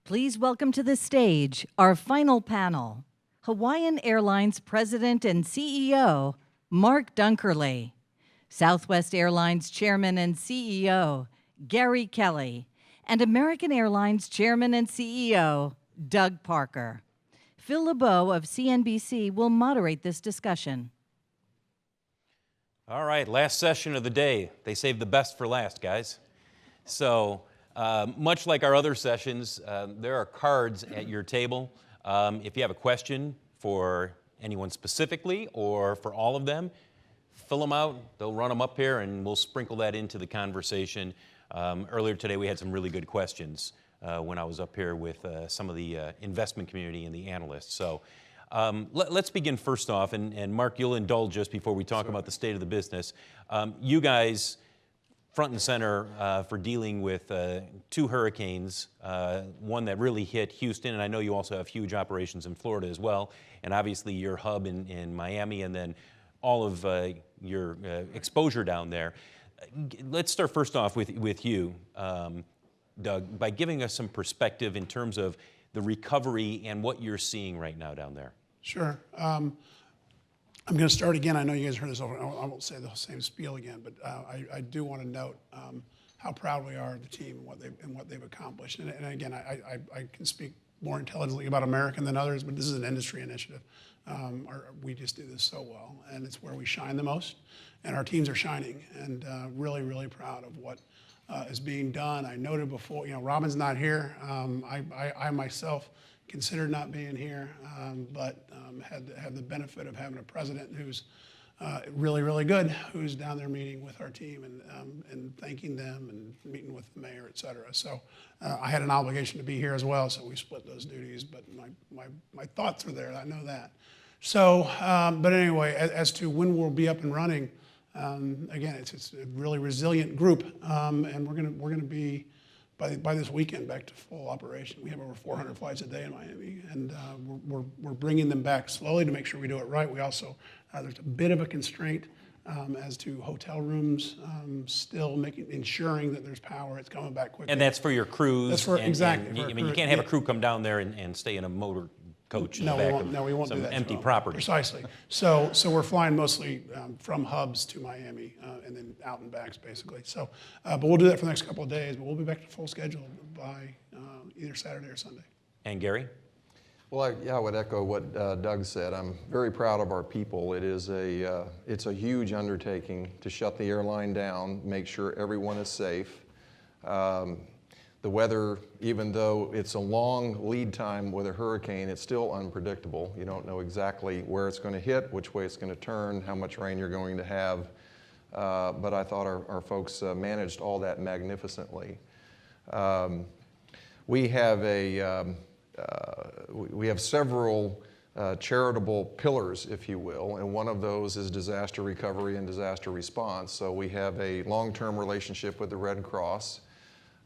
Please welcome to the stage our final panel, Hawaiian Airlines President and CEO, Mark Dunkerley, Southwest Airlines Chairman and CEO, Gary Kelly, and American Airlines Chairman and CEO, Doug Parker. Phil LeBeau of CNBC will moderate this discussion. All right, last session of the day. They saved the best for last, guys. So, much like our other sessions, there are cards at your table. If you have a question for anyone specifically or for all of them, fill them out. They'll run them up here and we'll sprinkle that into the conversation. Earlier today we had some really good questions when I was up here with some of the investment community and the analysts. So let's begin first off, and Mark, you'll indulge us before we talk about the state of the business. You guys, front and center for dealing with two hurricanes, one that really hit Houston, and I know you also have huge operations in Florida as well, and obviously your hub in Miami, and then all of your exposure down there. Let's start first off with you, Doug, by giving us some perspective in terms of the recovery and what you're seeing right now down there. Sure. I'm going to start again. I know you guys heard this over. I won't say the same spiel again, but I do want to note how proud we are of the team and what they've accomplished. And again, I can speak more intelligently about American than others, but this is an industry initiative. We just do this so well, and it's where we shine the most. And our teams are shining, and really, really proud of what is being done. I noted before, Robin's not here. I myself considered not being here, but had the benefit of having a president who's really, really good, who's down there meeting with our team and thanking them and meeting with the mayor, et cetera. So I had an obligation to be here as well, so we split those duties, but my thoughts are there, I know that. So, but anyway, as to when we'll be up and running, again, it's a really resilient group, and we're gonna be by this weekend back to full operation. We have over 400 flights a day in Miami, and we're bringing them back slowly to make sure we do it right. We also there's a bit of a constraint as to hotel rooms, still ensuring that there's power. It's coming back quickly. And that's for your crews. That's for exactly. I mean, you can't have a crew come down there and stay in a motor coach in the back of some empty property. Precisely. So we're flying mostly from hubs to Miami and then out and backs basically. So, but we'll do that for the next couple of days. But we'll be back to full schedule by either Saturday or Sunday. And Gary? Well, I would echo what Doug said. I'm very proud of our people. It's a huge undertaking to shut the airline down, make sure everyone is safe. The weather, even though it's a long lead time with a hurricane, it's still unpredictable. You don't know exactly where it's going to hit, which way it's going to turn, how much rain you're going to have. But I thought our folks managed all that magnificently. We have several charitable pillars, if you will, and one of those is disaster recovery and disaster response. So we have a long-term relationship with the Red Cross.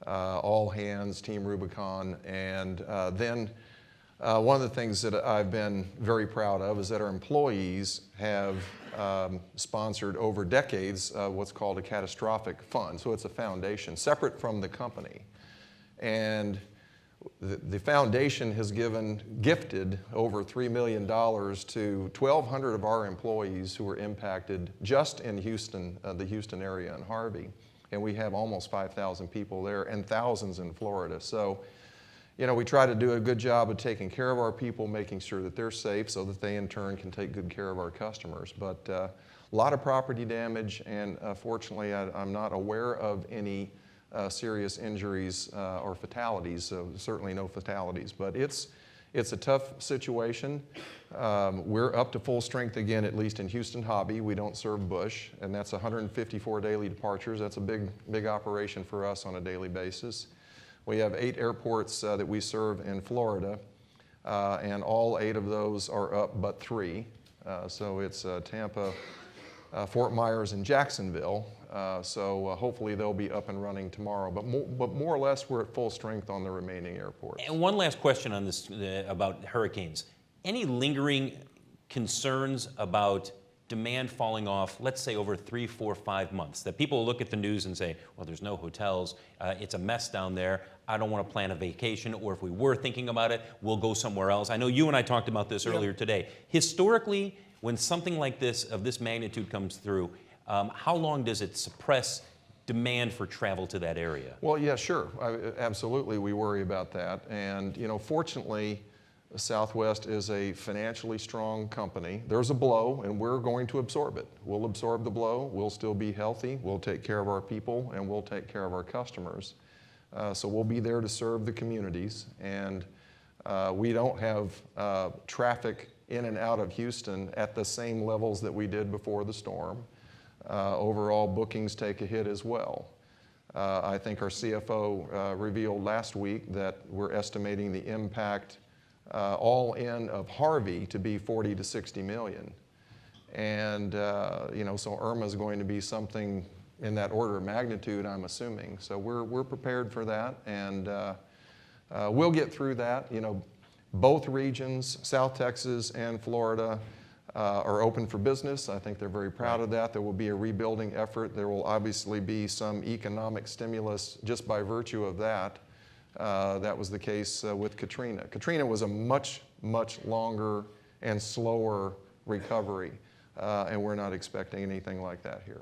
All Hands, Team Rubicon, and then one of the things that I've been very proud of is that our employees have sponsored over decades what's called a catastrophic fund. So it's a foundation separate from the company. And the foundation has gifted over $3 million to 1,200 of our employees who were impacted just in Houston, the Houston area and Harvey. And we have almost 5,000 people there and thousands in Florida. So, we try to do a good job of taking care of our people, making sure that they're safe so that they in turn can take good care of our customers. But a lot of property damage, and fortunately I'm not aware of any serious injuries or fatalities, so certainly no fatalities. But it's a tough situation. We're up to full strength again, at least in Houston Hobby. We don't serve Bush, and that's 154 daily departures. That's a big operation for us on a daily basis. We have 8 airports that we serve in Florida, and all 8 of those are up but 3. So it's Tampa, Fort Myers, and Jacksonville. So hopefully they'll be up and running tomorrow. But more or less, we're at full strength on the remaining airports. And one last question on this about hurricanes. Any lingering concerns about demand falling off, let's say over 3, 4, 5 months, that people will look at the news and say, well, there's no hotels, it's a mess down there, I don't want to plan a vacation, or if we were thinking about it, we'll go somewhere else. I know you and I talked about this earlier today. Historically, when something like this, of this magnitude comes through, how long does it suppress demand for travel to that area? Well, yeah, sure. Absolutely, we worry about that. And, you know, fortunately, Southwest is a financially strong company. There's a blow, and we're going to absorb it. We'll absorb the blow. We'll still be healthy. We'll take care of our people, and we'll take care of our customers. So we'll be there to serve the communities. And we don't have traffic in and out of Houston at the same levels that we did before the storm. Overall, bookings take a hit as well. I think our CFO revealed last week that we're estimating the impact all in of Harvey to be 40 to 60 million. And, you know, so Irma is going to be something in that order of magnitude, I'm assuming. So we're prepared for that, and we'll get through that. You know, both regions, South Texas and Florida, are open for business. I think they're very proud of that. There will be a rebuilding effort. There will obviously be some economic stimulus just by virtue of that. That was the case with Katrina. Katrina was a much, much longer and slower recovery, and we're not expecting anything like that here.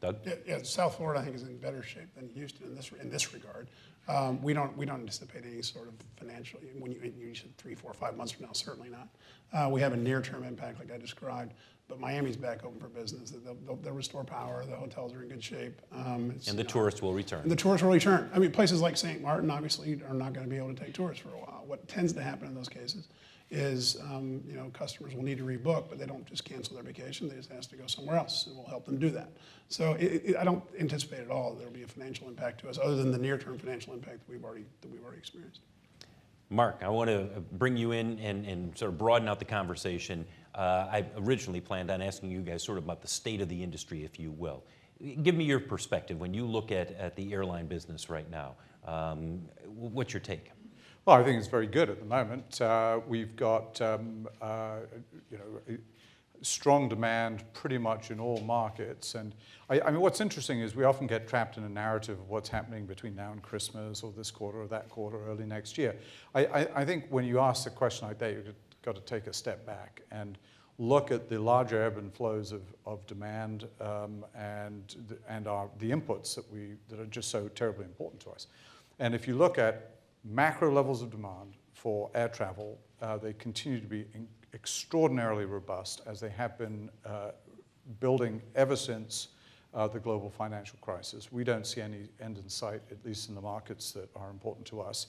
Doug? Yeah, South Florida, I think, is in better shape than Houston in this regard. We don't anticipate any sort of financial, when you said 3, 4, 5 months from now, certainly not. We have a near-term impact like I described, but Miami's back open for business. They'll restore power. The hotels are in good shape. And the tourists will return. And the tourists will return. I mean, places like St. Martin obviously are not going to be able to take tourists for a while. What tends to happen in those cases is, you know, customers will need to rebook, but they don't just cancel their vacation. They just ask to go somewhere else, and we'll help them do that. So I don't anticipate at all that there'll be a financial impact to us, other than the near-term financial impact that we've already experienced. Mark, I want to bring you in and sort of broaden out the conversation. I originally planned on asking you guys sort of about the state of the industry, if you will. Give me your perspective when you look at the airline business right now. What's your take? Well, I think it's very good at the moment. We've got strong demand pretty much in all markets. And I mean, what's interesting is we often get trapped in a narrative of what's happening between now and Christmas, or this quarter or that quarter, early next year. I think when you ask a question like that, you've got to take a step back and look at the larger ebb and flows of demand and the inputs that are just so terribly important to us. And if you look at macro levels of demand for air travel, they continue to be extraordinarily robust, as they have been building ever since the global financial crisis. We don't see any end in sight, at least in the markets that are important to us.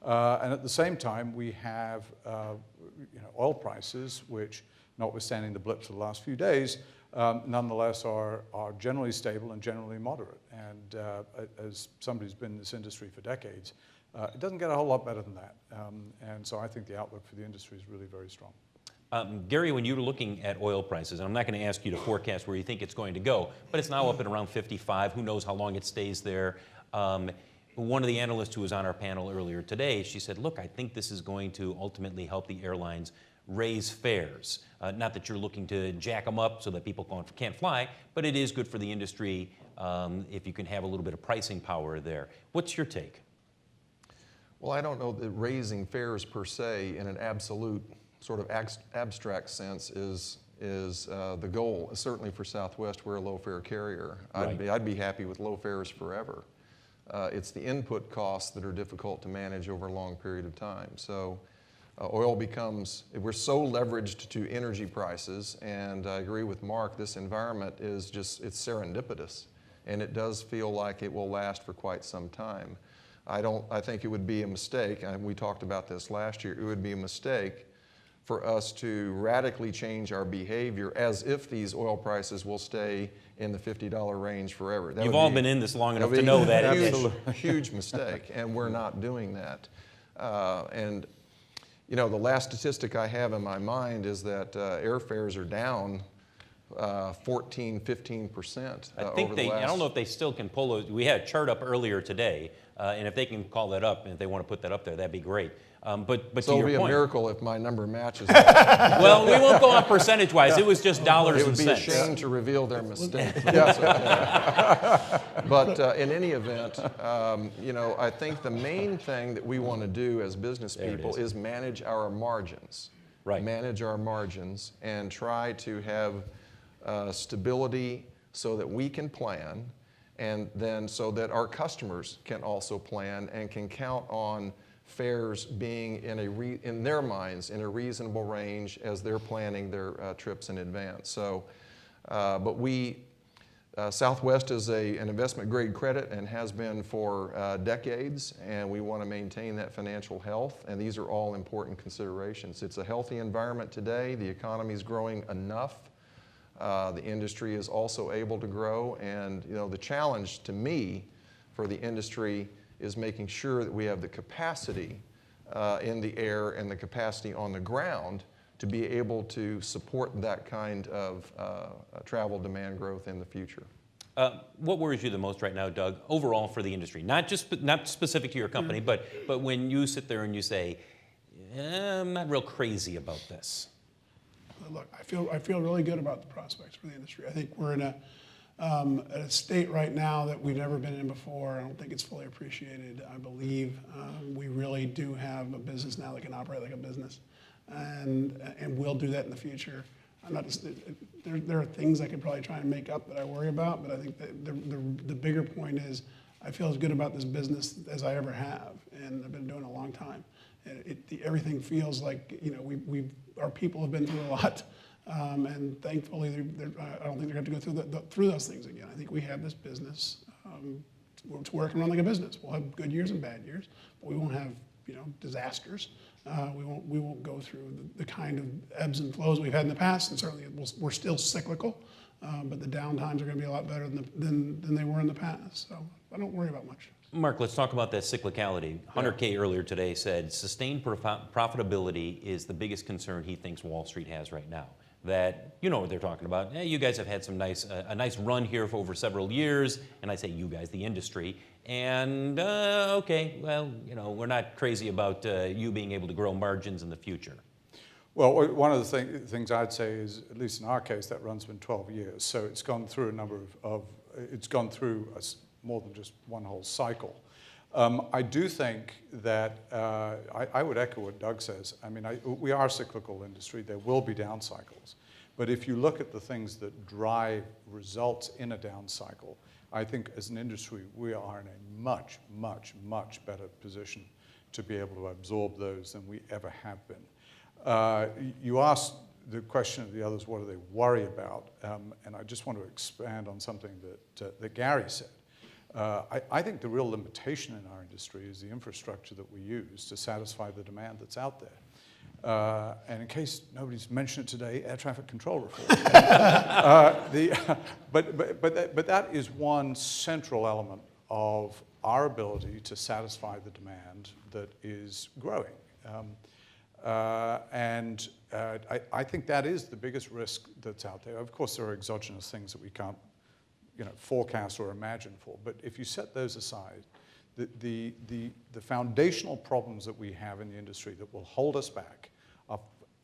And at the same time, we have oil prices, which, notwithstanding the blips of the last few days, nonetheless are generally stable and generally moderate. And as somebody who's been in this industry for decades, it doesn't get a whole lot better than that. And so I think the outlook for the industry is really very strong. Gary, when you're looking at oil prices, and I'm not going to ask you to forecast where you think it's going to go, but it's now up at around 55. Who knows how long it stays there? One of the analysts who was on our panel earlier today, she said, look, I think this is going to ultimately help the airlines raise fares. Not that you're looking to jack them up so that people can't fly, but it is good for the industry if you can have a little bit of pricing power there. What's your take? Well, I don't know that raising fares per se in an absolute sort of abstract sense is the goal. Certainly for Southwest, we're a low-fare carrier. Right. I'd be happy with low fares forever. It's the input costs that are difficult to manage over a long period of time. So oil becomes, we're so leveraged to energy prices, and I agree with Mark, this environment is just, it's serendipitous, and it does feel like it will last for quite some time. I think it would be a mistake, and we talked about this last year, it would be a mistake for us to radically change our behavior as if these oil prices will stay in the $50 range forever. You've all been in this long enough to know that. A huge mistake, and we're not doing that. And you know, the last statistic I have in my mind is that airfares are down 14, 15% I over think the they, last. I don't know if they still can pull those. We had a chart up earlier today, and if they can call that up, and if they want to put that up there, that'd be great. But So to it'll your be a point, miracle if my number matches. well, we won't go on percentage-wise. It was just dollars It and would be a cents. shame to reveal their mistake. But in any event, I think the main thing that we want to do as business There it people is manage our margins. Right. Manage our margins and try to have stability so that we can plan, and then so that our customers can also plan and can count on fares being in their minds in a reasonable range as they're planning their trips in advance. So, but Southwest is an investment grade credit and has been for decades, and we want to maintain that financial health, and these are all important considerations. It's a healthy environment today. The economy is growing enough. The industry is also able to grow, and the challenge to me for the industry is making sure that we have the capacity in the air and the capacity on the ground to be able to support that kind of travel demand growth in the future. What worries you the most right now, Doug, overall for the industry? Not specific to your company, but when you sit there and you say, I'm not real crazy about this. Look, I feel really good about the prospects for the industry. I think we're in a state right now that we've never been in before. I don't think it's fully appreciated. I believe we really do have a business now that can operate like a business, and will do that in the future. There are things I could probably try and make up that I worry about, but I think that the bigger point is I feel as good about this business as I ever have, and I've been doing it a long time. And everything feels like our people have been through a lot. And thankfully, I don't think they're going to have to go through those things again. I think we have this business. It's working around like a business. We'll have good years and bad years, but we won't have disasters. We won't go through the kind of ebbs and flows we've had in the past, and certainly we're still cyclical. But the downtimes are going to be a lot better than they were in the past. So I don't worry about much. Mark, let's talk about that cyclicality. Hunter K. earlier today said sustained profitability is the biggest concern he thinks Wall Street has right now. That, what they're talking about. Hey, you guys have had some a nice run here for over several years, and I say you guys, the industry. And okay, well, we're not crazy about you being able to grow margins in the future. Well, one of the things I'd say is, at least in our case, that run's been 12 years. So it's gone through a number it's gone through more than just one whole cycle. I do think that I would echo what Doug says. I mean, we are a cyclical industry. There will be down cycles. But if you look at the things that drive results in a down cycle, I think as an industry, we are in a much, much, much better position to be able to absorb those than we ever have been. You asked the question of the others, what do they worry about? And I just want to expand on something that Gary said. I think the real limitation in our industry is the infrastructure that we use to satisfy the demand that's out there. And in case nobody's mentioned it today, air traffic control reform. But that is one central element of our ability to satisfy the demand that is growing. I think that is the biggest risk that's out there. Of course, there are exogenous things that we can't forecast or imagine for. But if you set those aside, the foundational problems that we have in the industry that will hold us back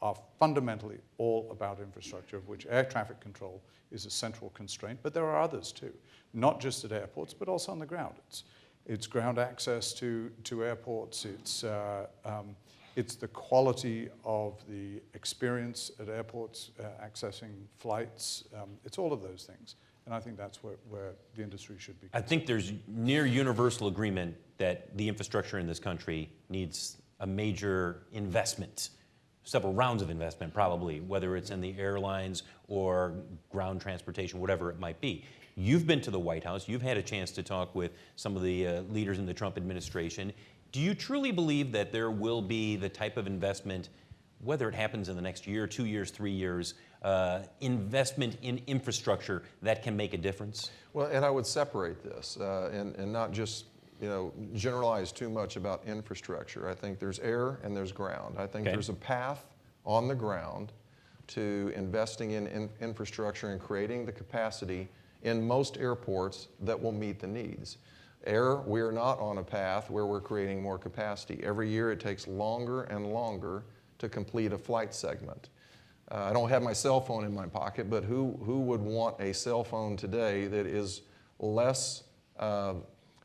are fundamentally all about infrastructure, of which air traffic control is a central constraint. But there are others too, not just at airports, but also on the ground. It's ground access to airports. It's the quality of the experience at airports, accessing flights. It's all of those things. And I think that's where the industry should be. I think there's near universal agreement that the infrastructure in this country needs a major investment, several rounds of investment probably, whether it's in the airlines or ground transportation, whatever it might be. You've been to the White House. You've had a chance to talk with some of the leaders in the Trump administration. Do you truly believe that there will be the type of investment, whether it happens in the next year, 2 years, 3 years, investment in infrastructure that can make a difference? Well, and I would separate this and not just generalize too much about infrastructure. I think there's air and there's ground. I think there's a path on the ground to investing in infrastructure and creating the capacity in most airports that will meet the needs. We are not on a path where we're creating more capacity. Every year it takes longer and longer to complete a flight segment. I don't have my cell phone in my pocket, but who would want a cell phone today that is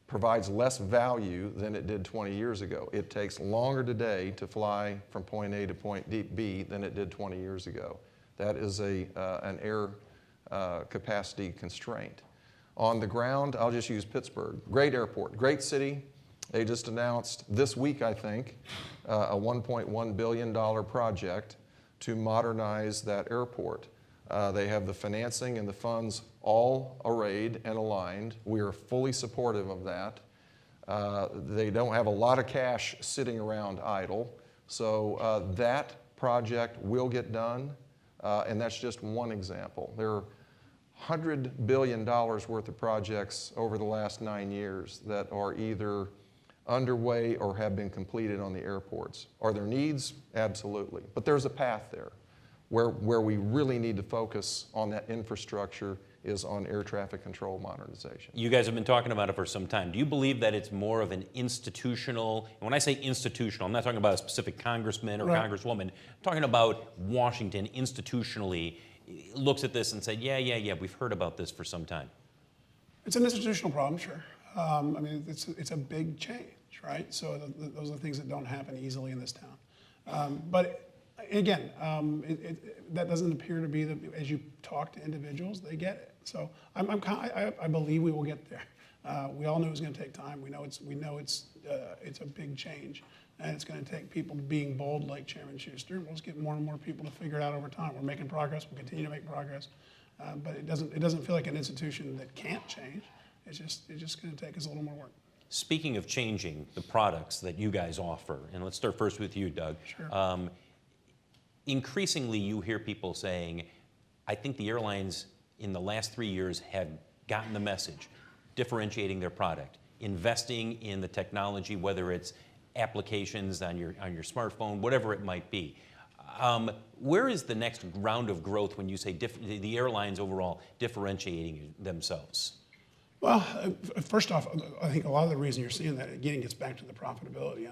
provides less value than it did 20 years ago? It takes longer today to fly from point A to point B than it did 20 years ago. That is an air capacity constraint. On the ground, I'll just use Pittsburgh. Great airport, great city. They just announced this week, I think, a $1.1 billion project to modernize that airport. They have the financing and the funds all arrayed and aligned. We are fully supportive of that. They don't have a lot of cash sitting around idle. So that project will get done, and that's just one example. There are $100 billion worth of projects over the last 9 years that are either underway or have been completed on the airports. Are there needs? Absolutely. But there's a path there. Where we really need to focus on that infrastructure is on air traffic control modernization. You guys have been talking about it for some time. Do you believe that it's more of an institutional, and when I say institutional, I'm not talking about a specific congressman or congresswoman, I'm talking about Washington institutionally looks at this and said, yeah, we've heard about this for some time? It's an institutional problem, sure. I mean, it's a big change, right? So those are things that don't happen easily in this town. But again, that doesn't appear to be as you talk to individuals, they get it. So I believe we will get there. We all knew it was going to take time. We know it's a big change, and it's going to take people being bold like Chairman Schuster. We'll just get more and more people to figure it out over time. We're making progress. We'll continue to make progress, but it doesn't feel like an institution that can't change. It's just going to take us a little more work. Speaking of changing the products that you guys offer, and let's start first with you, Doug. Sure. Increasingly, you hear people saying, I think the airlines in the last 3 years have gotten the message, differentiating their product, investing in the technology, whether it's applications on your smartphone, whatever it might be. Where is the next round of growth when you say the airlines overall differentiating themselves? Well, first off, I think a lot of the reason you're seeing that, again, gets back to the profitability.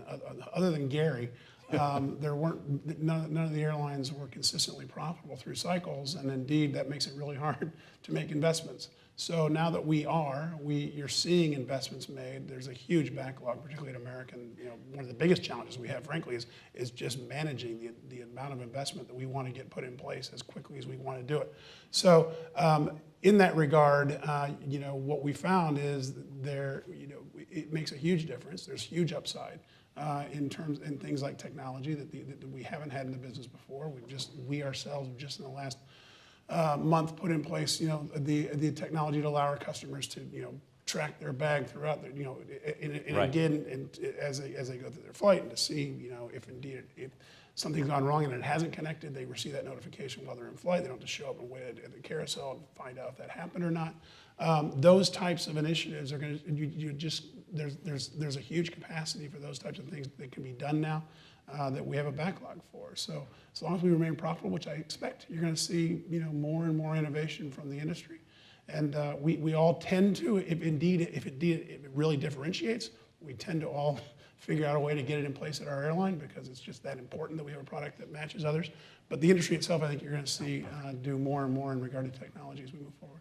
Other than Gary, none of the airlines were consistently profitable through cycles, and indeed that makes it really hard to make investments. So now that you're seeing investments made. There's a huge backlog, particularly at American. One of the biggest challenges we have, frankly, is just managing the amount of investment that we want to get put in place as quickly as we want to do it. So in that regard, what we found is it makes a huge difference. There's huge upside in things like technology that we haven't had in the business before. We ourselves have just in the last month put in place, the technology to allow our customers to, track their bag throughout their, again, as they go through their flight, and to see, if indeed if something's gone wrong and it hasn't connected, they receive that notification while they're in flight. They don't have to show up and wait at the carousel and find out if that happened or not. Those types of initiatives are going to, there's a huge capacity for those types of things that can be done now. That we have a backlog for. So as long as we remain profitable, which I expect, you're going to see more and more innovation from the industry, and we all tend to, if it really differentiates, we tend to all figure out a way to get it in place at our airline because it's just that important that we have a product that matches others. But the industry itself, I think you're going to see do more and more in regard to technology as we move forward.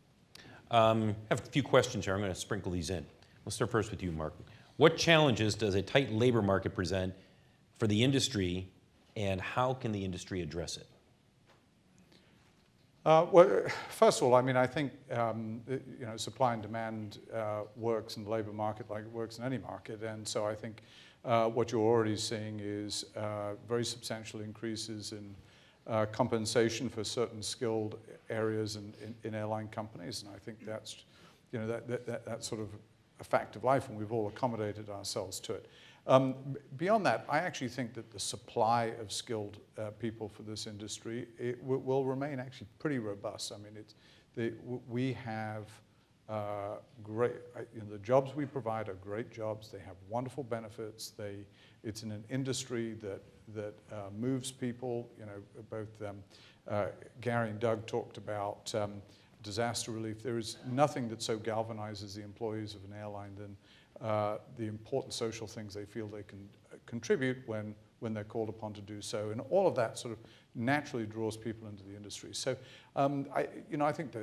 I have a few questions here. I'm going to sprinkle these in. Let's start first with you, Mark. What challenges does a tight labor market present for the industry, and how can the industry address it? Well, first of all, I think supply and demand works in the labor market like it works in any market, and so I think what you're already seeing is very substantial increases in compensation for certain skilled areas in airline companies, and I think that's that's sort of a fact of life, and we've all accommodated ourselves to it. Beyond that, I actually think that the supply of skilled people for this industry will remain actually pretty robust. We have great, the jobs we provide are great jobs. They have wonderful benefits. It's in an industry that moves people. You know, both Gary and Doug talked about disaster relief. There is nothing that so galvanizes the employees of an airline than the important social things they feel they can contribute when they're called upon to do so. And all of that sort of naturally draws people into the industry. So, I think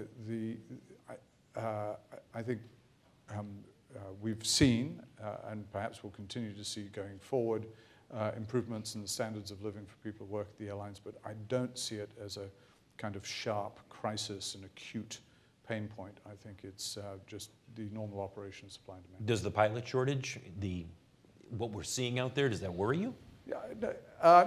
we've seen, and perhaps we'll continue to see going forward, improvements in the standards of living for people who work at the airlines, but I don't see it as a kind of sharp crisis and acute pain point. I think it's just the normal operation of supply and demand. Does the pilot shortage, what we're seeing out there, does that worry you? Yeah,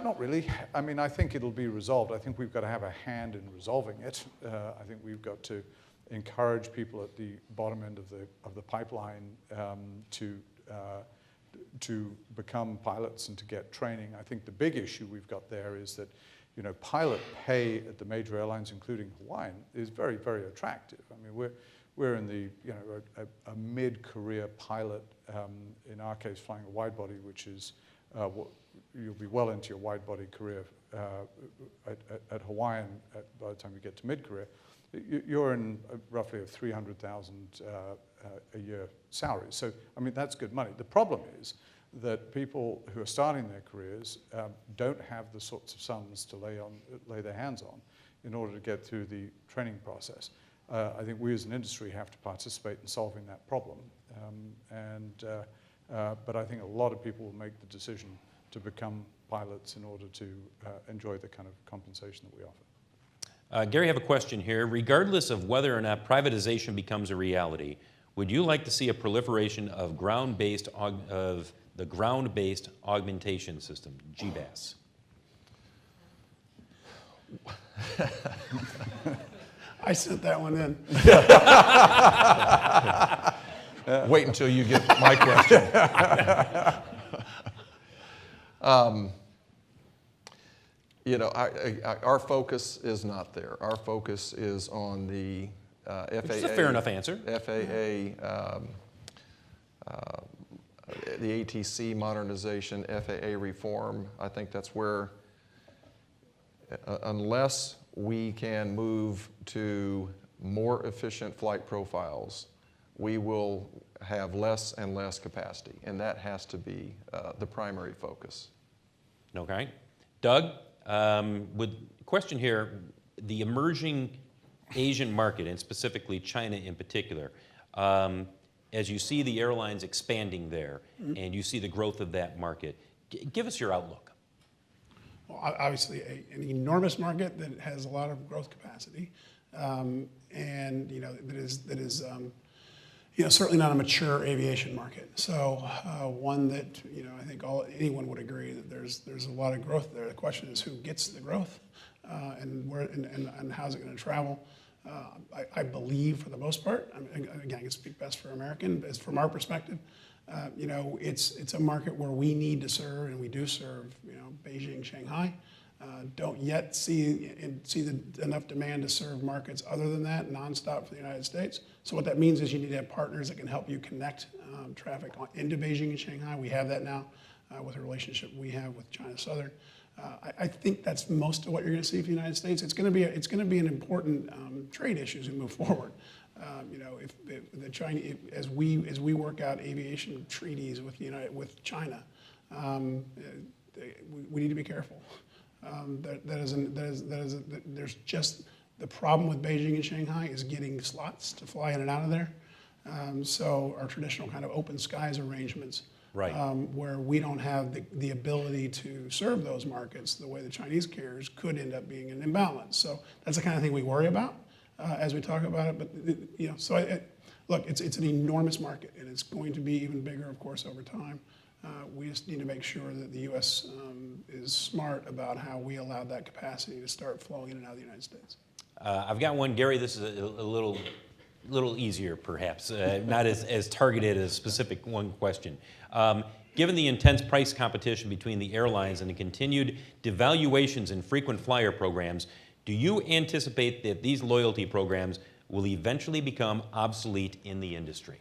not really. I mean, I think it'll be resolved. I think we've got to have a hand in resolving it. I think we've got to encourage people at the bottom end of the pipeline to become pilots and to get training. I think the big issue we've got there is that, you know, pilot pay at the major airlines, including Hawaiian, is very, very attractive. I mean, we're in the, you know, a mid-career pilot, in our case, flying a wide body, which is you'll be well into your wide body career at Hawaiian by the time you get to mid-career. You're in roughly a $300,000 a year salary. So, I mean, that's good money. The problem is that people who are starting their careers don't have the sorts of sums to lay their hands on in order to get through the training process. I think we as an industry have to participate in solving that problem. But I think a lot of people will make the decision to become pilots in order to enjoy the kind of compensation that we offer. Gary, I have a question here. Regardless of whether or not privatization becomes a reality, would you like to see a proliferation of the ground-based augmentation system, GBAS? I sent that one in. Wait until you get my question. You know, our focus is not there. Our focus is on the FAA. Which is a fair enough answer. FAA, the ATC modernization, FAA reform. I think that's where, unless we can move to more efficient flight profiles, we will have less and less capacity, and that has to be the primary focus. Okay. Doug, question here, the emerging Asian market, and specifically China in particular, as you see the airlines expanding there, and you see the growth of that market, give us your outlook. Well, obviously, an enormous market that has a lot of growth capacity, and you know that is you know, certainly not a mature aviation market. So one that, you know, I think anyone would agree that there's a lot of growth there. The question is who gets the growth, and where and how's it going to travel. I believe for the most part, again, I can speak best for American, but from our perspective, you know, it's a market where we need to serve, and we do serve, you know, Beijing, Shanghai. Don't yet see enough demand to serve markets other than that, nonstop for the United States. So what that means is you need to have partners that can help you connect traffic into Beijing and Shanghai. We have that now with a relationship we have with China Southern. I think that's most of what you're going to see for the United States. It's going to be an important trade issue as we move forward. You know, if the Chinese, as we work out aviation treaties with China, we need to be careful. There's just the problem with Beijing and Shanghai is getting slots to fly in and out of there. So our traditional kind of open skies arrangements, right, where we don't have the ability to serve those markets the way the Chinese carriers could end up being an imbalance. So that's the kind of thing we worry about as we talk about it. But you know, so look, it's an enormous market, and it's going to be even bigger, of course, over time. We just need to make sure that the U.S. Is smart about how we allow that capacity to start flowing in and out of the United States. I've got one, Gary. This is a little easier, perhaps, not as targeted as a specific one question. Given the intense price competition between the airlines and the continued devaluations in frequent flyer programs, do you anticipate that these loyalty programs will eventually become obsolete in the industry?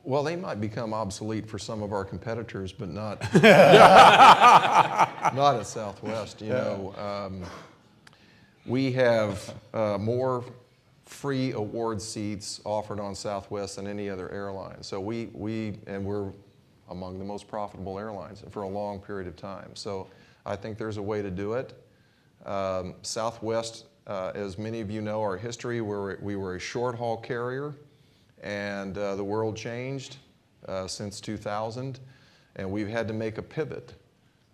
Well, they might become obsolete for some of our competitors, but not not at Southwest. You know, we have more free award seats offered on Southwest than any other airline. So we're among the most profitable airlines for a long period of time. So I think there's a way to do it. Southwest, as many of you know, our history, we were a short-haul carrier, and the world changed since 2000, and we've had to make a pivot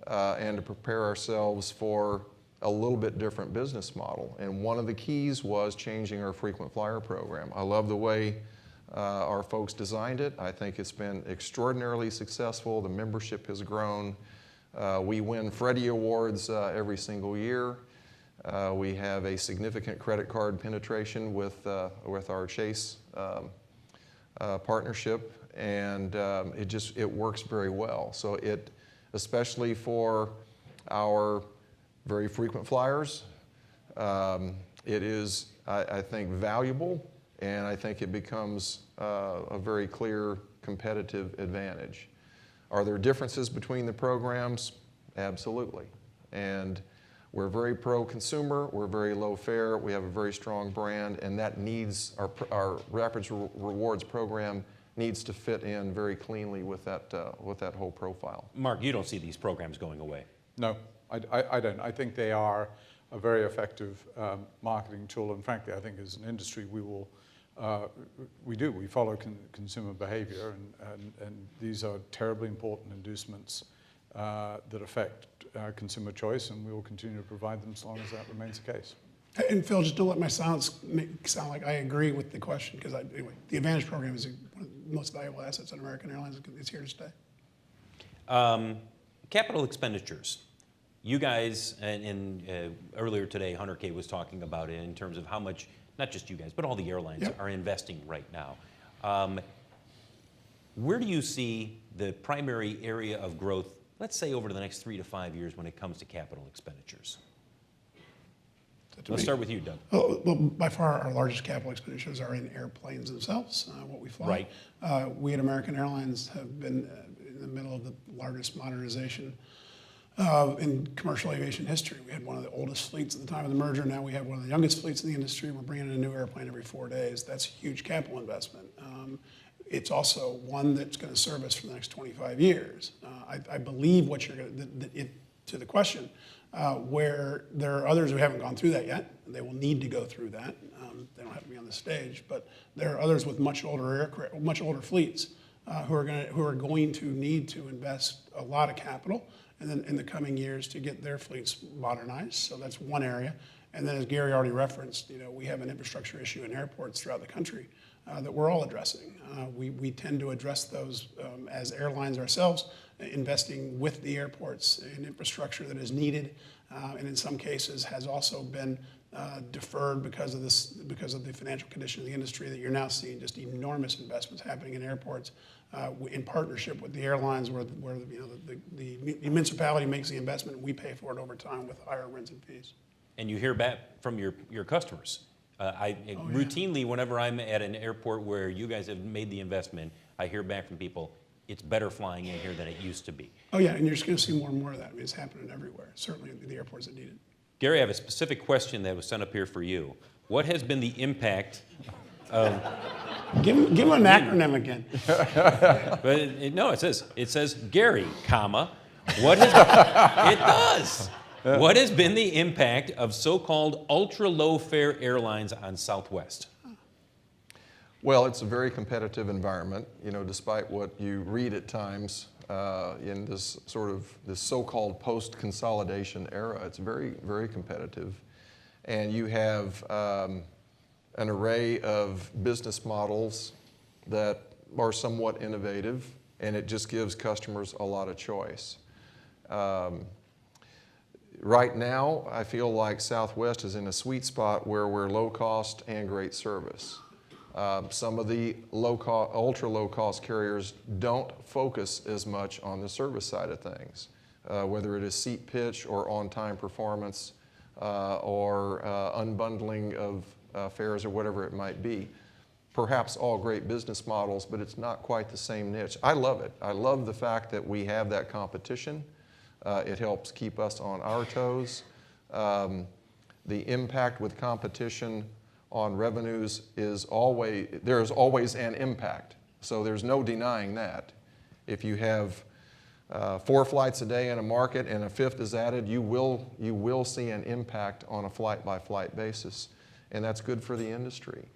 and to prepare ourselves for a little bit different business model. And one of the keys was changing our frequent flyer program. I love the way our folks designed it. I think it's been extraordinarily successful. The membership has grown. We win Freddie Awards every single year. We have a significant credit card penetration with our Chase partnership, and it works very well. So especially for our very frequent flyers, it is, I think, valuable, and I think it becomes a very clear competitive advantage. Are there differences between the programs? Absolutely. And we're very pro-consumer, we're very low fare, we have a very strong brand, and that needs, our Rapids Rewards program needs to fit in very cleanly with that whole profile. Mark, you don't see these programs going away. No, I don't. I think they are a very effective marketing tool, and frankly, I think as an industry we follow consumer behavior, and these are terribly important inducements that affect consumer choice, and we will continue to provide them as long as that remains the case. And Phil, just don't let my silence sound like I agree with the question, because anyway, the Advantage program is one of the most valuable assets on American Airlines. It's here to stay. Capital expenditures. You guys, and earlier today, Hunter K. was talking about it in terms of how much, not just you guys, but all the airlines are investing right now. Where do you see the primary area of growth, let's say over the next 3 to 5 years, when it comes to capital expenditures? Let's start with you, Doug. Well, by far our largest capital expenditures are in airplanes themselves, what we fly. Right. We at American Airlines have been in the middle of the largest modernization in commercial aviation history. We had one of the oldest fleets at the time of the merger. Now we have one of the youngest fleets in the industry. We're bringing in a new airplane every 4 days. That's a huge capital investment. It's also one that's going to serve us for the next 25 years. I believe what you're going to, to the question, where there are others who haven't gone through that yet, and they will need to go through that. They don't have to be on the stage, but there are others with much older fleets who are going to need to invest a lot of capital and then in the coming years to get their fleets modernized. So that's one area. And then, as Gary already referenced, we have an infrastructure issue in airports throughout the country that we're all addressing. We tend to address those as airlines ourselves, investing with the airports in infrastructure that is needed, and in some cases has also been deferred because of the financial condition of the industry, that you're now seeing just enormous investments happening in airports in partnership with the airlines, where the municipality makes the investment and we pay for it over time with higher rents and fees. And you hear back from your customers. Routinely, whenever I'm at an airport where you guys have made the investment, I hear back from people, it's better flying in here than it used to be. Oh yeah, and you're just going to see more and more of that. I mean, it's happening everywhere, certainly in the airports that need it. Gary, I have a specific question that was sent up here for you. What has been the impact of... Give him an acronym again. But no, it says Gary, comma, what has... It does. What has been the impact of so-called ultra-low fare airlines on Southwest? Well, it's a very competitive environment, despite what you read at times in this so-called post-consolidation era. It's very, very competitive. And you have an array of business models that are somewhat innovative, and it just gives customers a lot of choice. Right now, I feel like Southwest is in a sweet spot where we're low cost and great service. Some of the ultra low cost carriers don't focus as much on the service side of things, whether it is seat pitch or on-time performance or unbundling of fares or whatever it might be. perhaps all great business models, but it's not quite the same niche. I love it. I love the fact that we have that competition. It helps keep us on our toes. The impact with competition on revenues is always, there's always an impact. So there's no denying that. If you have 4 flights a day in a market and a 5th is added, you will see an impact on a flight-by-flight basis, and that's good for the industry.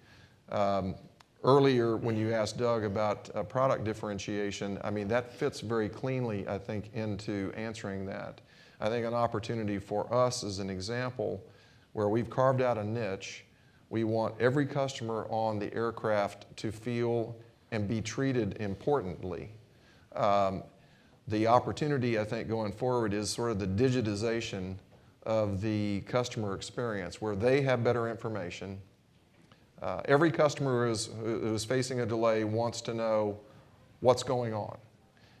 Earlier, when you asked Doug about product differentiation, I mean, that fits very cleanly, I think, into answering that. I think an opportunity for us is an example where we've carved out a niche. We want every customer on the aircraft to feel and be treated importantly. The opportunity, I think, going forward is sort of the digitization of the customer experience, where they have better information. Every customer who is facing a delay wants to know what's going on.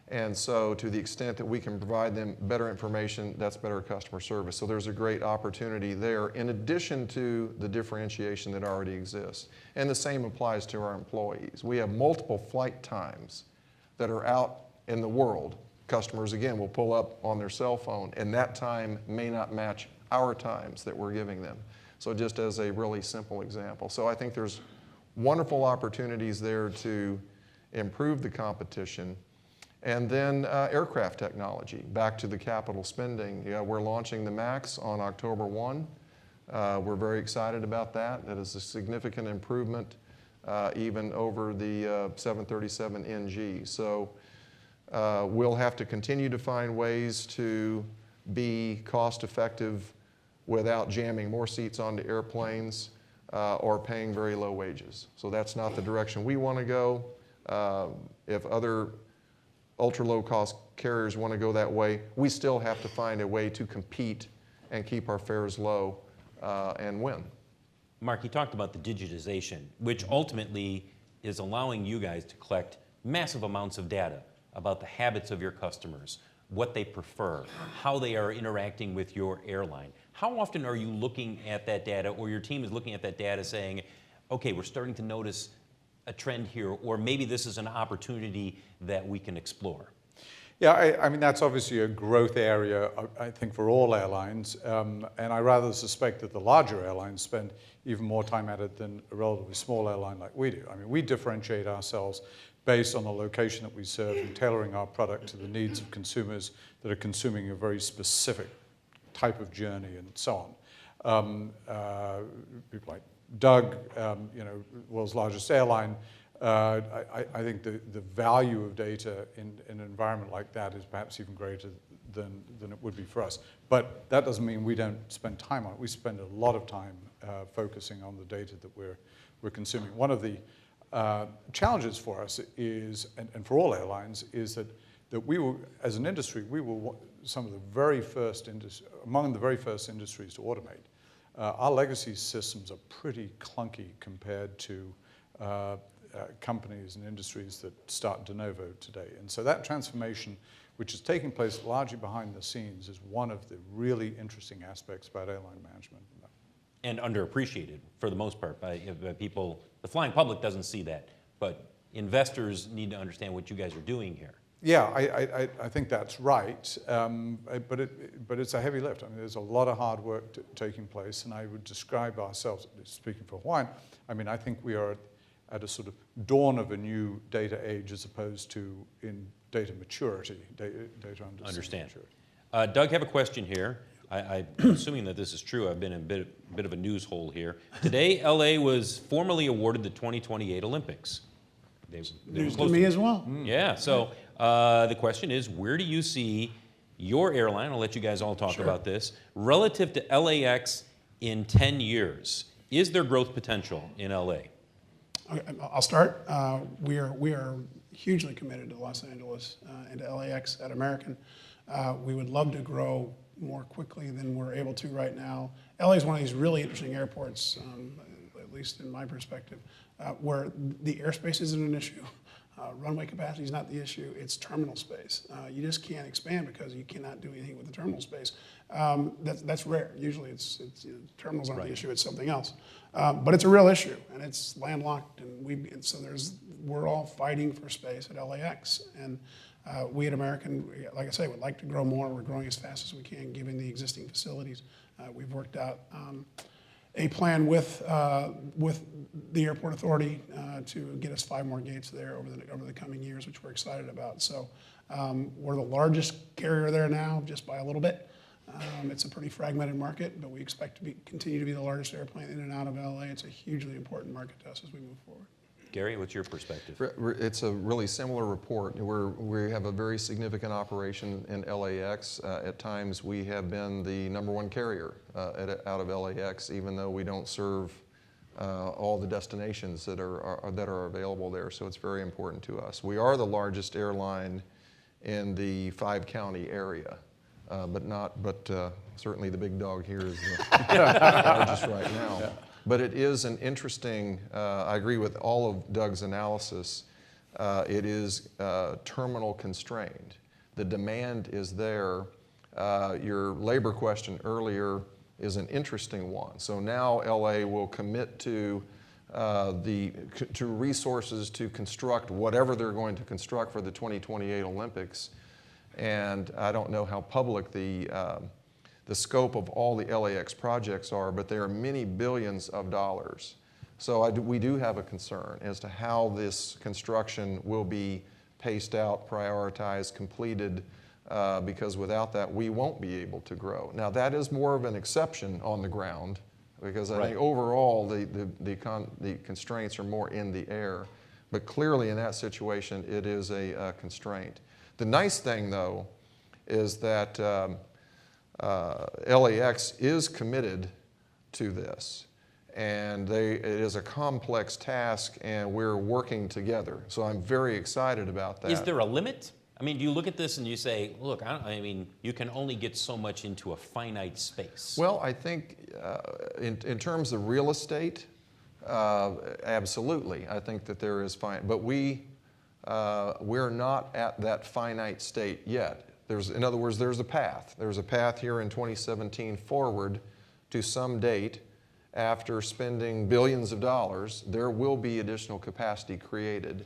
And so to the extent that we can provide them better information, that's better customer service. So there's a great opportunity there in addition to the differentiation that already exists. And the same applies to our employees. We have multiple flight times that are out in the world. Customers, again, will pull up on their cell phone, and that time may not match our times that we're giving them. So just as a really simple example. So I think there's wonderful opportunities there to improve the competition. And then aircraft technology, back to the capital spending. We're launching the MAX on October 1. We're very excited about that. That is a significant improvement even over the 737 NG. So we'll have to continue to find ways to be cost effective without jamming more seats onto airplanes or paying very low wages. So that's not the direction we want to go. If other ultra low cost carriers want to go that way, we still have to find a way to compete and keep our fares low and win. Mark, you talked about the digitization, which ultimately is allowing you guys to collect massive amounts of data about the habits of your customers, what they prefer, how they are interacting with your airline. How often are you looking at that data, or your team is looking at that data saying, okay, we're starting to notice a trend here, or maybe this is an opportunity that we can explore? Yeah, I mean, that's obviously a growth area, I think, for all airlines. And I rather suspect that the larger airlines spend even more time at it than a relatively small airline like we do. I mean, we differentiate ourselves based on the location that we serve and tailoring our product to the needs of consumers that are consuming a very specific type of journey and so on. People like Doug, world's largest airline, I think the value of data in an environment like that is perhaps even greater than it would be for us. But that doesn't mean we don't spend time on it. We spend a lot of time focusing on the data that we're consuming. One of the challenges for us is, and for all airlines, is that we were, as an industry, we were some of the very first among the very first industries to automate. Our legacy systems are pretty clunky compared to companies and industries that start de novo today. And so that transformation, which is taking place largely behind the scenes, is one of the really interesting aspects about airline management. And underappreciated, for the most part, by people. The flying public doesn't see that, but investors need to understand what you guys are doing here. Yeah, I think that's right, but it's a heavy lift. I mean, there's a lot of hard work taking place, and I would describe ourselves, speaking for Hawaiian, I mean, I think we are at a sort of dawn of a new data age as opposed to in data maturity, data understand. Maturity. Doug, have a question here. I'm assuming that this is true. I've been in a bit of a news hole here. Today, LA was formally awarded the 2028 Olympics. News to me as well. Yeah, so the question is, where do you see your airline, I'll let you guys all talk about this, relative to LAX in 10 years? Is there growth potential in LA? I'll start. We are hugely committed to Los Angeles and to LAX at American. We would love to grow more quickly than we're able to right now. LA is one of these really interesting airports, at least in my perspective, where the airspace isn't an issue. Runway capacity is not the issue, it's terminal space. You just can't expand because you cannot do anything with the terminal space. That's rare. Usually it's terminals aren't the issue, it's something else. But it's a real issue, and it's landlocked, and so we're all fighting for space at LAX. And we at American, like I say, would like to grow more. We're growing as fast as we can given the existing facilities. We've worked out a plan with the airport authority to get us 5 more gates there over the coming years, which we're excited about. So we're the largest carrier there now, just by a little bit. It's a pretty fragmented market, but we expect to continue to be the largest airplane in and out of LA. It's a hugely important market to us as we move forward. Gary, what's your perspective? It's a really similar report. We have a very significant operation in LAX. At times we have been the #1 carrier out of LAX, even though we don't serve all the destinations that are available there. So it's very important to us. We are the largest airline in the 5-county area, but certainly the big dog here is the largest right now. Yeah. But it is an interesting, I agree with all of Doug's analysis, it is terminal constrained. The demand is there. Your labor question earlier is an interesting one. So now LA will commit to resources to construct whatever they're going to construct for the 2028 Olympics. And I don't know how public the scope of all the LAX projects are, but there are many billions of dollars. So we do have a concern as to how this construction will be paced out, prioritized, completed, because without that, we won't be able to grow. Now, that is more of an exception on the ground, because I think overall, the constraints are more in the air. But clearly, in that situation, it is a constraint. The nice thing, though, is that LAX is committed to this, and it is a complex task, and we're working together. So I'm very excited about that. Is there a limit? I mean, do you look at this and you say, look, I mean, you can only get so much into a finite space? Well, I think in terms of real estate, absolutely. I think that there is but we're not at that finite state yet. In other words, there's a path. There's a path here in 2017 forward to some date after spending billions of dollars, there will be additional capacity created.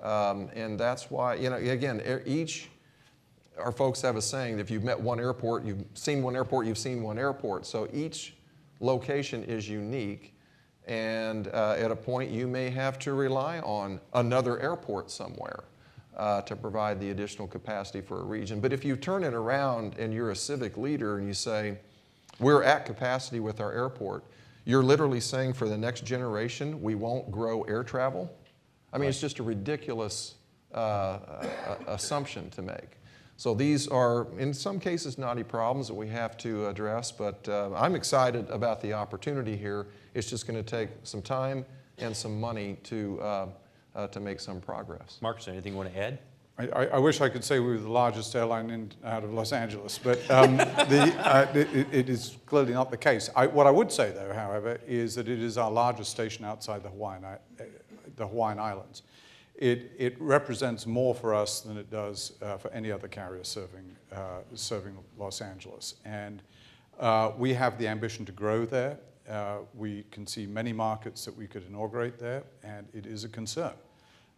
And that's why, again, our folks have a saying that if you've met one airport, you've seen one airport, you've seen one airport. So each location is unique. And at a point, you may have to rely on another airport somewhere to provide the additional capacity for a region. But if you turn it around and you're a civic leader and you say, we're at capacity with our airport, you're literally saying for the next generation, we won't grow air travel. I mean, it's just a ridiculous assumption to make. So these are, in some cases, knotty problems that we have to address, but I'm excited about the opportunity here. It's just going to take some time and some money to make some progress. Mark, is there anything you want to add? I wish I could say we were the largest airline out of Los Angeles, but it is clearly not the case. What I would say, though, however, is that it is our largest station outside the Hawaiian Islands. It represents more for us than it does for any other carrier serving Los Angeles. And we have the ambition to grow there. We can see many markets that we could inaugurate there, and it is a concern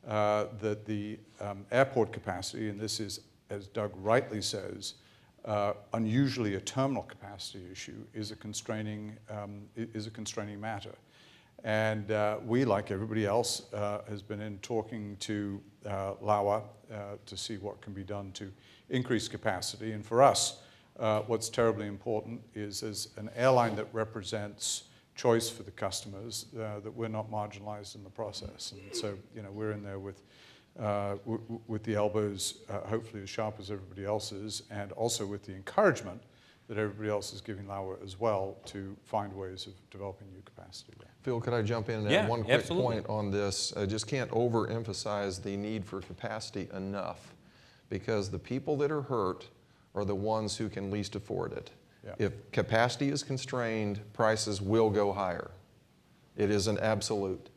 that the airport capacity, and this is, as Doug rightly says, unusually a terminal capacity issue, is a constraining matter. And we, like everybody else, has been in talking to LAWA to see what can be done to increase capacity. And for us, what's terribly important is, as an airline that represents choice for the customers, that we're not marginalized in the process. And so, we're in there with the elbows, hopefully as sharp as everybody else is, and also with the encouragement that everybody else is giving LAWA as well to find ways of developing new capacity there. Phil, could I jump in and add one quick point on this? I just can't overemphasize the need for capacity enough, because the people that are hurt are the ones who can least afford it. Yeah. If capacity is constrained, prices will go higher. It is an absolute.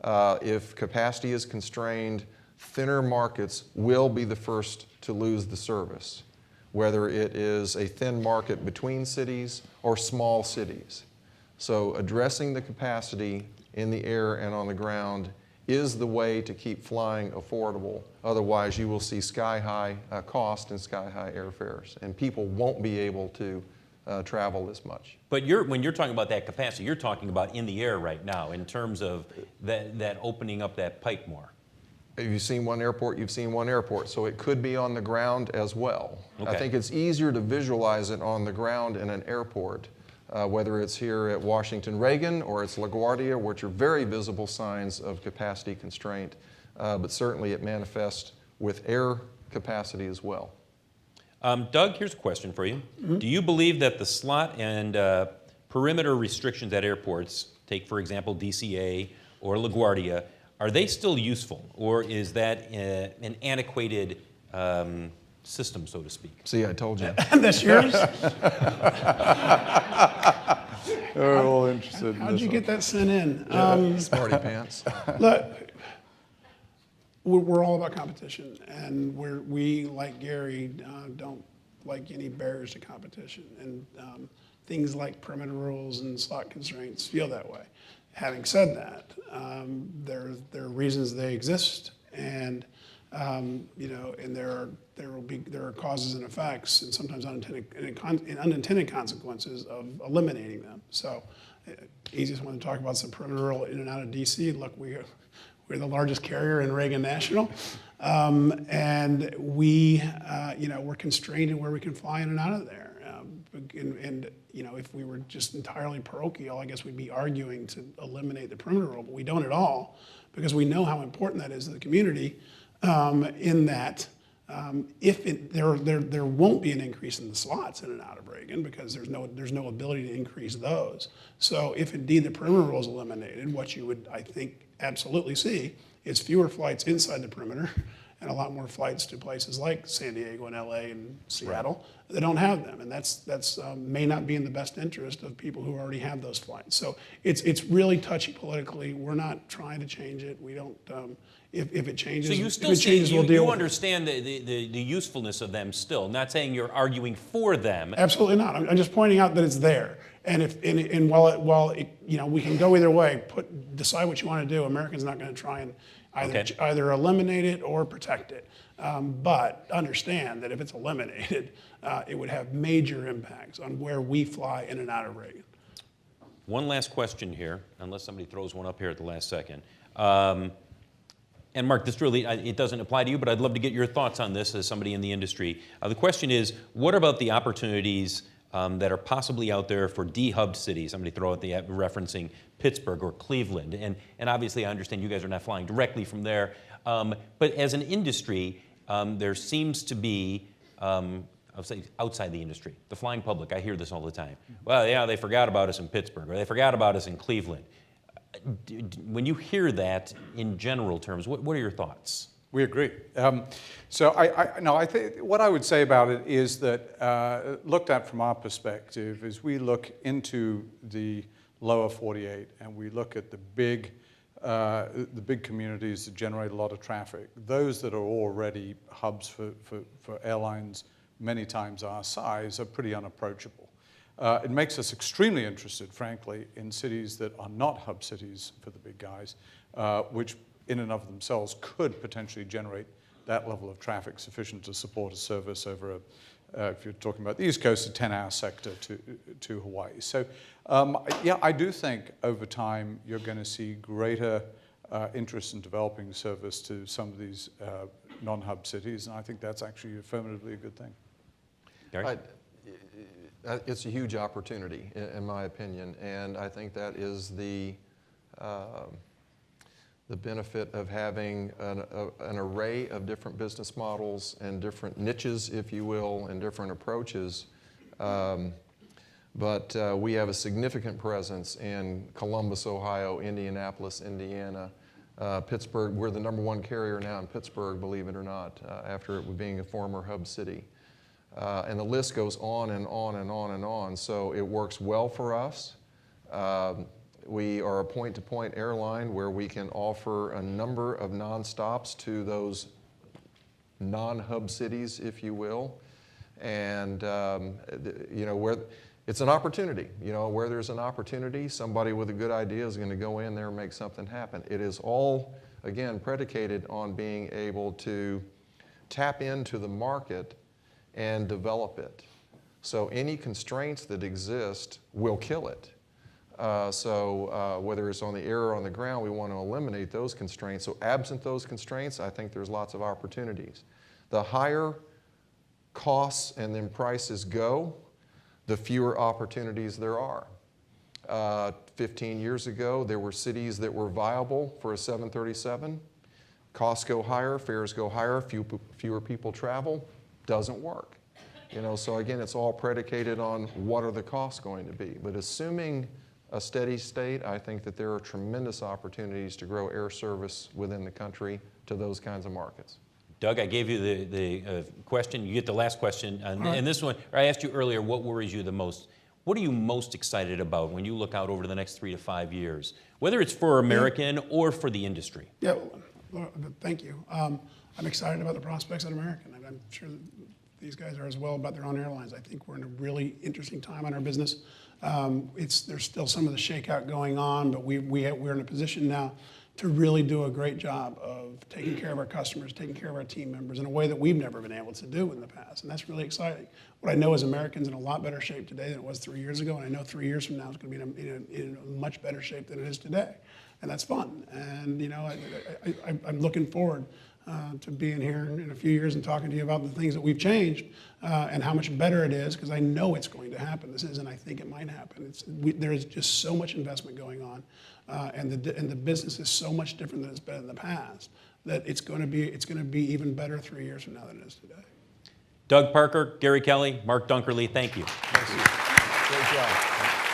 If capacity is constrained, Thinner markets will be the first to lose the service, whether it is a thin market between cities or small cities. So addressing the capacity in the air and on the ground is the way to keep flying affordable. Otherwise, you will see sky-high cost and sky-high airfares, and people won't be able to travel as much. But when you're talking about that capacity, you're talking about in the air right now in terms of that opening up that pike more. If you've seen one airport, you've seen one airport. So it could be on the ground as well. Okay. I think it's easier to visualize it on the ground in an airport, whether it's here at Washington Reagan or it's LaGuardia, which are very visible signs of capacity constraint. But certainly it manifests with air capacity as well. Doug, here's a question for you. Do you believe that the slot and perimeter restrictions at airports, take for example DCA or LaGuardia, are they still useful, or is that an antiquated system, so to speak? See, I told you. That's yours? We're all interested in How'd you this get that sent in? Smarty pants. Look, we're all about competition, and we like Gary, don't like any barriers to competition, and things like perimeter rules and slot constraints feel that way. Having said that, there are reasons they exist, and you know, and there are causes and effects, and sometimes unintended consequences of eliminating them. So, easiest one to talk about is the perimeter rule in and out of DC. Look, we're the largest carrier in Reagan National, and we, you know, we're constrained in where we can fly in and out of there. And you know, if we were just entirely parochial, I guess we'd be arguing to eliminate the perimeter rule, but we don't at all, because we know how important that is to the community. In that, there won't be an increase in the slots in and out of Reagan, because there's no ability to increase those. So if indeed the perimeter rule is eliminated, what you would, I think, absolutely see is fewer flights inside the perimeter and a lot more flights to places like San Diego and LA and Seattle that don't have them. And that's may not be in the best interest of people who already have those flights. So it's really touchy politically. We're not trying to change it. We don't, if it changes, So you still if it changes, we'll deal you with it. understand the usefulness of them still, not saying you're arguing for them. Absolutely not. I'm just pointing out that it's there. And while it, you know, we can go either way, decide what you want to do. Americans not going to try and either eliminate it or protect it. But understand that if it's eliminated, it would have major impacts on where we fly in and out of Reagan. One last question here, unless somebody throws one up here at the last second. And Mark, this really, it doesn't apply to you, but I'd love to get your thoughts on this as somebody in the industry. The question is, what about the opportunities that are possibly out there for de-hubbed cities? Somebody throw out the referencing Pittsburgh or Cleveland. And obviously I understand you guys are not flying directly from there. But as an industry, there seems to be, I'll say outside the industry, the flying public, I hear this all the time. Well, yeah, they forgot about us in Pittsburgh, or they forgot about us in Cleveland. When you hear that in general terms, what are your thoughts? We agree. So I think what I would say about it is that looked at from our perspective, as we look into the lower 48 and we look at the big communities that generate a lot of traffic, those that are already hubs for airlines many times our size are pretty unapproachable. It makes us extremely interested, frankly, in cities that are not hub cities for the big guys, which in and of themselves could potentially generate that level of traffic sufficient to support a service over if you're talking about the East Coast, a 10-hour sector to Hawaii. So yeah, I do think over time you're going to see greater interest in developing service to some of these non-hub cities, and I think that's actually affirmatively a good thing. Gary? It's a huge opportunity, in my opinion, and I think that is the benefit of having an array of different business models and different niches, if you will, and different approaches. But we have a significant presence in Columbus, Ohio, Indianapolis, Indiana, Pittsburgh. We're the #1 carrier now in Pittsburgh, believe it or not, after it being a former hub city. And the list goes on and on and on and on. So it works well for us. We are a point-to-point airline where we can offer a number of non-stops to those non-hub cities, if you will. And where it's an opportunity, where there's an opportunity, somebody with a good idea is going to go in there and make something happen. It is all, again, predicated on being able to tap into the market and develop it. So any constraints that exist will kill it. Whether it's on the air or on the ground, we want to eliminate those constraints. So absent those constraints, I think there's lots of opportunities. The higher costs and then prices go, the fewer opportunities there are. 15 years ago, there were cities that were viable for a 737. Costs go higher, fares go higher, fewer people travel, doesn't work. So again, it's all predicated on what are the costs going to be. But assuming a steady state, I think that there are tremendous opportunities to grow air service within the country to those kinds of markets. Doug, I gave you the question. You get the last question. And this one, I asked you earlier, what worries you the most? What are you most excited about when you look out over the next 3 to 5 years, whether it's for American or for the industry? Yeah, well, thank you. I'm excited about the prospects at American. I'm sure that these guys are as well about their own airlines. I think we're in a really interesting time in our business. There's still some of the shakeout going on, but we're in a position now to really do a great job of taking care of our customers, taking care of our team members in a way that we've never been able to do in the past, and that's really exciting. What I know is American's in a lot better shape today than it was 3 years ago, and I know 3 years from now it's going to be in a much better shape than it is today, and that's fun. And I'm looking forward to being here in a few years and talking to you about the things that we've changed and how much better it is, because I know it's going to happen. This isn't, I think it might happen. There is just so much investment going on, and the business is so much different than it's been in the past that it's going to be even better 3 years from now than it is today. Doug Parker, Gary Kelly, Mark Dunkerley, thank you. Thank you. Great job.